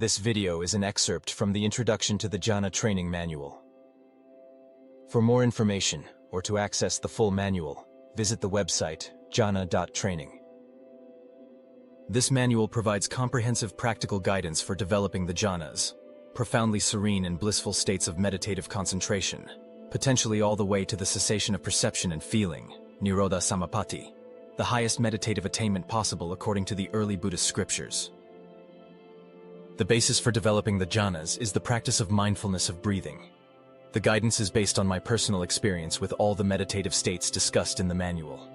This video is an excerpt from the Introduction to the Jhana Training Manual. For more information, or to access the full manual, visit the website jhana.training. This manual provides comprehensive practical guidance for developing the jhanas, profoundly serene and blissful states of meditative concentration, potentially all the way to the cessation of perception and feeling, Nirodha Samapatti, the highest meditative attainment possible according to the early Buddhist scriptures. The basis for developing the jhanas is the practice of mindfulness of breathing. The guidance is based on my personal experience with all the meditative states discussed in the manual.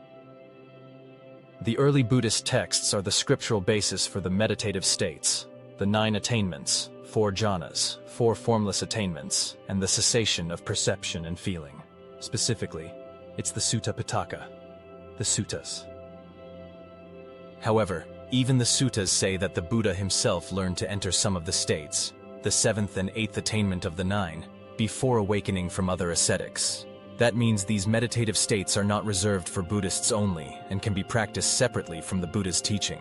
The early Buddhist texts are the scriptural basis for the meditative states, the 9 attainments, 4 jhanas, 4 formless attainments, and the cessation of perception and feeling. Specifically, it's the Sutta Pitaka, the suttas. However, even the suttas say that the Buddha himself learned to enter some of the states, the 7th and 8th attainment of the 9, before awakening from other ascetics. That means these meditative states are not reserved for Buddhists only and can be practiced separately from the Buddha's teaching.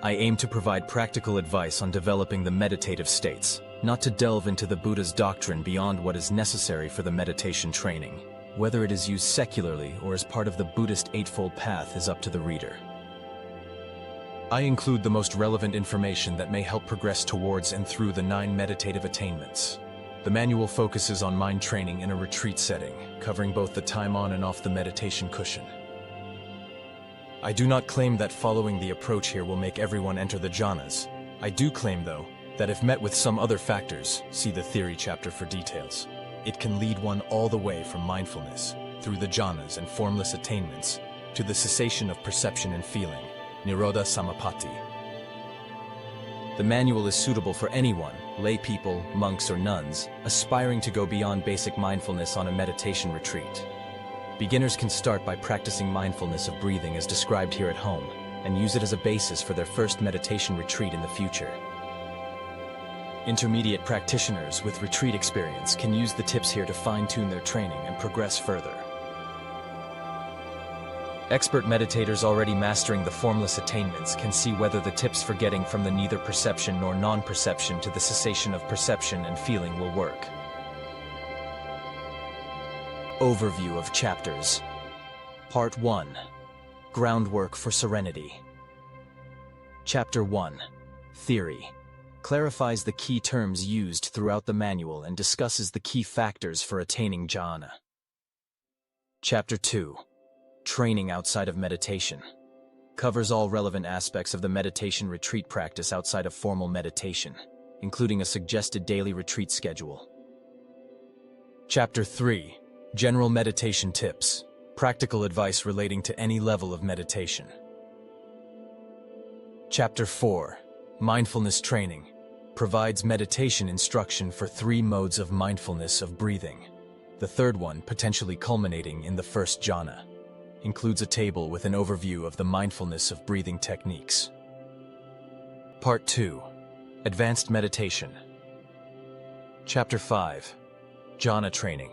I aim to provide practical advice on developing the meditative states, not to delve into the Buddha's doctrine beyond what is necessary for the meditation training. Whether it is used secularly or as part of the Buddhist Eightfold Path is up to the reader. I include the most relevant information that may help progress towards and through the 9 meditative attainments. The manual focuses on mind training in a retreat setting, covering both the time on and off the meditation cushion. I do not claim that following the approach here will make everyone enter the jhanas. I do claim, though, that if met with some other factors, see the theory chapter for details, it can lead one all the way from mindfulness, through the jhanas and formless attainments, to the cessation of perception and feeling, Nirodha Samapatti. The manual is suitable for anyone, lay people, monks or nuns, aspiring to go beyond basic mindfulness on a meditation retreat. Beginners can start by practicing mindfulness of breathing as described here at home, and use it as a basis for their first meditation retreat in the future. Intermediate practitioners with retreat experience can use the tips here to fine-tune their training and progress further. Expert meditators already mastering the formless attainments can see whether the tips for getting from the neither perception nor non-perception to the cessation of perception and feeling will work. Overview of chapters. Part 1. Groundwork for Serenity. Chapter 1. Theory. Clarifies the key terms used throughout the manual and discusses the key factors for attaining jhana. Chapter 2. Training outside of meditation. Covers all relevant aspects of the meditation retreat practice outside of formal meditation, including a suggested daily retreat schedule. Chapter 3. General meditation tips. Practical advice relating to any level of meditation. Chapter 4. Mindfulness training. Provides meditation instruction for 3 modes of mindfulness of breathing. The third one, potentially culminating in the first jhana, includes a table with an overview of the mindfulness of breathing techniques. Part 2. Advanced meditation. Chapter 5. Jhana training.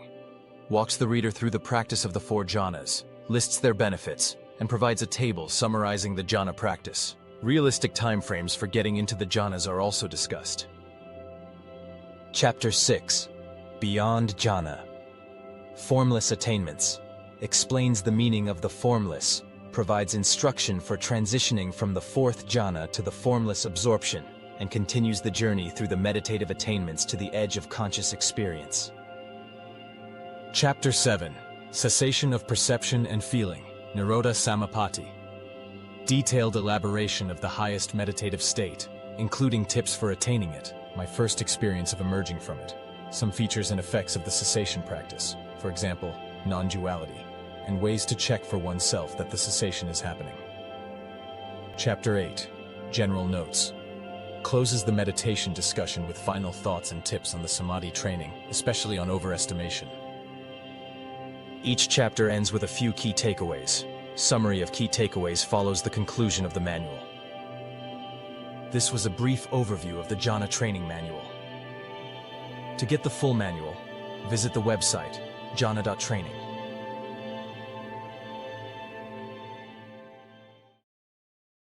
Walks the reader through the practice of the 4 jhanas, lists their benefits, and provides a table summarizing the jhana practice. Realistic timeframes for getting into the jhanas are also discussed. Chapter 6. Beyond jhana. Formless attainments. Explains the meaning of the formless, provides instruction for transitioning from the 4th jhana to the formless absorption, and continues the journey through the meditative attainments to the edge of conscious experience. Chapter 7. Cessation of perception and feeling, Nirodha Samapatti. Detailed elaboration of the highest meditative state, including tips for attaining it, my first experience of emerging from it, some features and effects of the cessation practice, for example, non-duality, and ways to check for oneself that the cessation is happening. Chapter 8. General notes. Closes the meditation discussion with final thoughts and tips on the samadhi training, especially on overestimation. Each chapter ends with a few key takeaways. Summary of key takeaways follows the conclusion of the manual. This was a brief overview of the Jhana Training Manual. To get the full manual, visit the website jhana.training.